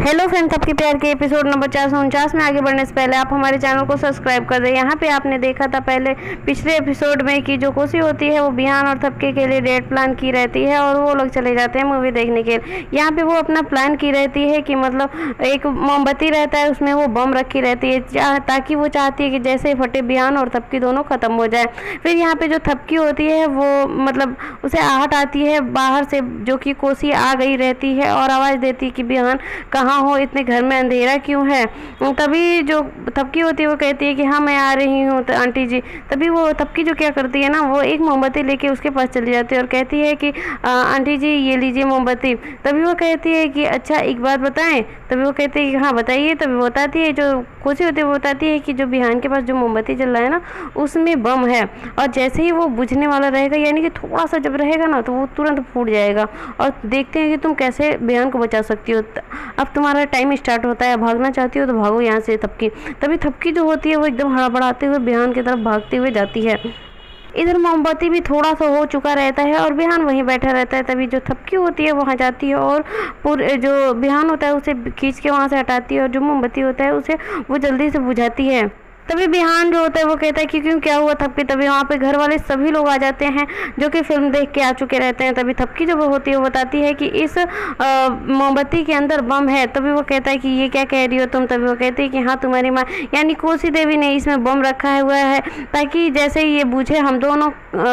Hello friends, आपके प्यार के एपिसोड नंबर 449 में आगे बढ़ने से पहले आप हमारे चैनल को सब्सक्राइब कर दें। यहाँ पे आपने देखा था पहले पिछले एपिसोड में कि जो कोसी होती है वो बिहान और थपके के लिए डेट प्लान की रहती है और वो लोग चले जाते हैं मूवी देखने के लिए। यहाँ पे वो अपना प्लान की रहती है कि मतलब एक मोमबत्ती रहता है, उसमें वो बम रखी रहती है ताकि वो चाहती है कि जैसे फटे बिहान और थपकी दोनों खत्म हो जाए। फिर यहाँ पे जो थपकी होती है वो मतलब उसे आहट आती है बाहर से, जो कि कोसी आ गई रहती है और आवाज़ देती है कि बिहान कहाँ हो, इतने घर में अंधेरा क्यों है। तभी जो थपकी होती है वो कहती है कि हाँ मैं आ रही हूँ तो आंटी जी। तभी वो थपकी जो क्या करती है ना, वो एक मोमबत्ती लेके उसके पास चली जाती है और कहती है कि आंटी जी ये लीजिए मोमबत्ती। तभी वो कहती है कि अच्छा एक बात बताएं। तभी वो कहती है कि हाँ बताइए। तभी वो बताती है, जो कोसी होती है वो बताती है कि जो बिहान के पास जो मोमबत्ती जल रहा है ना उसमें बम है, और जैसे ही वो बुझने वाला रहेगा यानी कि थोड़ा सा जब रहेगा ना तो वो तुरंत फूट जाएगा, और देखते हैं कि तुम कैसे बिहान को बचा सकती हो। अब तुम्हारा टाइम स्टार्ट होता है, भागना चाहती हो तो भागो यहाँ से थपकी। तभी थपकी जो होती है वो एकदम हड़बड़ाते हुए बिहान की तरफ भागते हुए जाती है। इधर मोमबत्ती भी थोड़ा सा हो चुका रहता है और बिहान वहीं बैठा रहता है। तभी जो थपकी होती है वहाँ जाती है और पूरे जो बिहान होता है उसे खींच के वहाँ से हटाती है और जो मोमबत्ती होता है उसे वो जल्दी से बुझाती है। तभी बिहान जो होता है वो कहता है कि क्यों क्या हुआ थपकी। तभी वहाँ पे घर वाले सभी लोग आ जाते हैं जो कि फिल्म देख के आ चुके रहते हैं। तभी थपकी जो वो होती है वो बताती है कि इस मोमबत्ती के अंदर बम है। तभी वो कहता है कि ये क्या कह रही हो तुम। तभी वो कहती है कि हाँ तुम्हारी माँ यानी कोसी देवी ने इसमें बम रखा हुआ है ताकि जैसे ही ये बूझे हम दोनों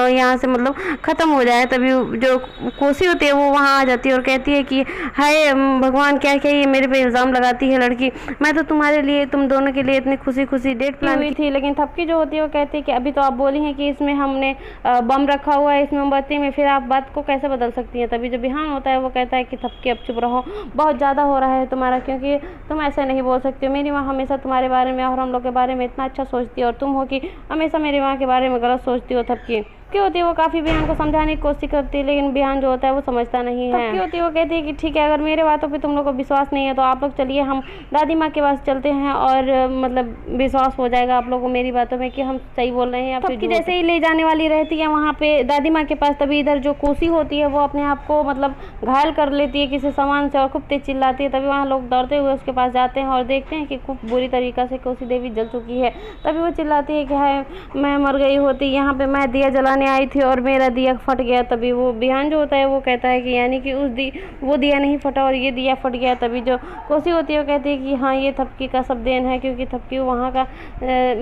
यहाँ से मतलब ख़त्म हो जाए। तभी जो कोसी होती है वो वहाँ आ जाती है और कहती है कि हाय भगवान क्या क्या ये मेरे पे इल्ज़ाम लगाती है लड़की। मैं तो तुम्हारे लिए तुम दोनों के लिए इतनी खुशी खुशी डेट हुई थी, लेकिन थपकी जो होती है वो कहती है कि अभी तो आप बोली हैं कि इसमें हमने बम रखा हुआ है इस मोमबत्ती में, फिर आप बात को कैसे बदल सकती हैं। तभी जो बिहान होता है वो कहता है कि थपकी अब चुप रहो, बहुत ज़्यादा हो रहा है तुम्हारा, क्योंकि तुम ऐसे नहीं बोल सकती हो। मेरी माँ हमेशा तुम्हारे बारे में और हम लोग के बारे में इतना अच्छा सोचती है और तुम हो कि हमेशा मेरी माँ के बारे में गलत सोचती हो। थपकी होती है वो काफ़ी बिहान को समझाने की कोशिश करती है, लेकिन बिहान जो होता है वो समझता नहीं है। थपकी होती है वो कहती है कि ठीक है, अगर मेरे बातों पे तुम लोग को विश्वास नहीं है तो आप लोग चलिए हम दादी माँ के पास चलते हैं और मतलब विश्वास हो जाएगा आप लोगों को मेरी बातों में कि हम सही बोल रहे हैं या फिर जैसे ही ले जाने वाली रहती है वहाँ पे दादी माँ के पास। तभी इधर जो कोसी होती है वो अपने आप को मतलब घायल कर लेती है किसी सामान से और खूब तेज चिल्लाती है। तभी वहाँ लोग दौड़ते हुए उसके पास जाते हैं और देखते हैं कि खूब बुरी तरीक़ा से कोसी देवी जल चुकी है। तभी वो चिल्लाती है कि हाय मैं मर गई होती, यहाँ पे मैं दिया जलाने आई थी और मेरा दिया फट गया। तभी वो बिहान जो होता है वो कहता है कि यानी कि वो दिया नहीं फटा और ये दिया फट गया। तभी जो कोसी होती है वो कहती है कि हाँ ये थपकी का सब देन है, क्योंकि थपकी वहाँ का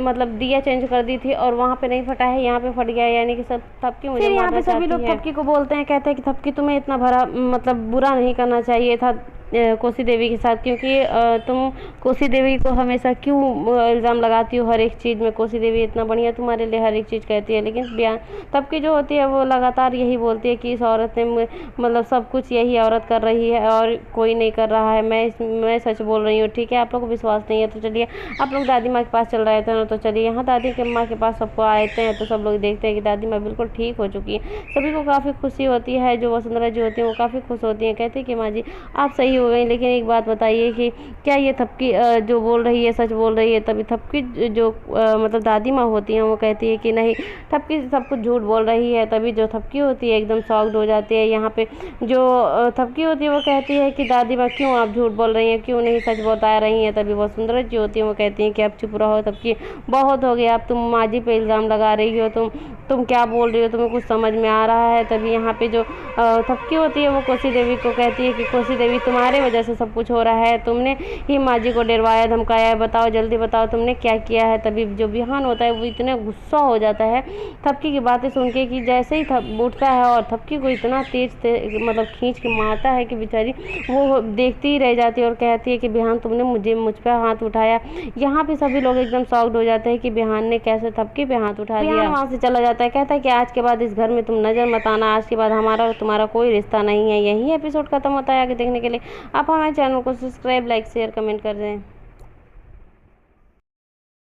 मतलब दिया चेंज कर दी थी और वहाँ पे नहीं फटा है, यहाँ पे फट गया, यानी कि सब थपकी मुझे मारना चाहती है। यहाँ पे सभी लोग थपकी को बोलते हैं, कहते हैं कि थपकी तुम्हें इतना भरा मतलब बुरा नहीं करना चाहिए था कोसी देवी के साथ, क्योंकि तुम कोसी देवी को हमेशा क्यों इल्ज़ाम लगाती हो हर एक चीज़ में। कोसी देवी इतना बढ़िया तुम्हारे लिए हर एक चीज़ कहती है, लेकिन बिहान तबकी जो होती है वो लगातार यही बोलती है कि इस औरत ने मतलब सब कुछ यही औरत कर रही है और कोई नहीं कर रहा है। मैं सच बोल रही हूँ, ठीक है। आप लोग को विश्वास नहीं है तो चलिए आप लोग दादी माँ के पास चल रहे थे ना, तो चलिए यहाँ दादी के माँ के पास सबको आते हैं तो सब लोग देखते हैं कि दादी माँ बिल्कुल ठीक हो चुकी है। सभी को काफ़ी खुशी होती है। जो वसुंधरा जी होती हैं वो काफ़ी खुश होती हैं, कहती है कि माँ जी आप सही हो गई, लेकिन एक बात बताइए कि क्या ये थपकी जो बोल रही है सच बोल रही है। तभी थपकी जो मतलब दादी माँ होती हैं वो कहती है कि नहीं थपकी सब कुछ झूठ बोल रही है। तभी जो थपकी होती है एकदम शॉक्ड हो जाती है। यहाँ पे जो थपकी होती है वो कहती है कि दादी माँ क्यों आप झूठ बोल रही हैं, क्यों नहीं सच बता रही हैं। तभी वसुंधरा जी होती हैं वो कहती हैं कि आप चुप रहो थपकी, बहुत हो गया, अब तुम माँ जी पे इल्ज़ाम लगा रही हो, तुम क्या बोल रही हो, तुम्हें कुछ समझ में आ रहा है। तभी यहाँ पे जो थपकी होती है वो कोसी देवी को कहती है कि कोसी देवी तुम्हारे वजह से सब कुछ हो रहा है, तुमने ही माँ जी को डरवाया धमकाया है, बताओ जल्दी बताओ तुमने क्या किया है। तभी जो बिहान होता है वो इतना गुस्सा हो जाता है थपकी की बातें सुन के कि जैसे ही उठता है और थपकी को इतना तेज मतलब खींच के मारता है कि बेचारी वो देखती ही रह जाती है और कहती है कि बिहान तुमने मुझ पर हाथ उठाया। यहाँ पे सभी लोग एकदम शॉक्ड हो जाते हैं कि बिहान ने कैसे थपकी पे हाथ उठा दिया। वहाँ से चला जाता है, कहता है कि आज के बाद इस घर में तुम नज़र मत आना, आज के बाद हमारा और तुम्हारा कोई रिश्ता नहीं है। यही एपिसोड खत्म होता है। आगे देखने के लिए आप हमारे चैनल को सब्सक्राइब लाइक शेयर कमेंट कर दें।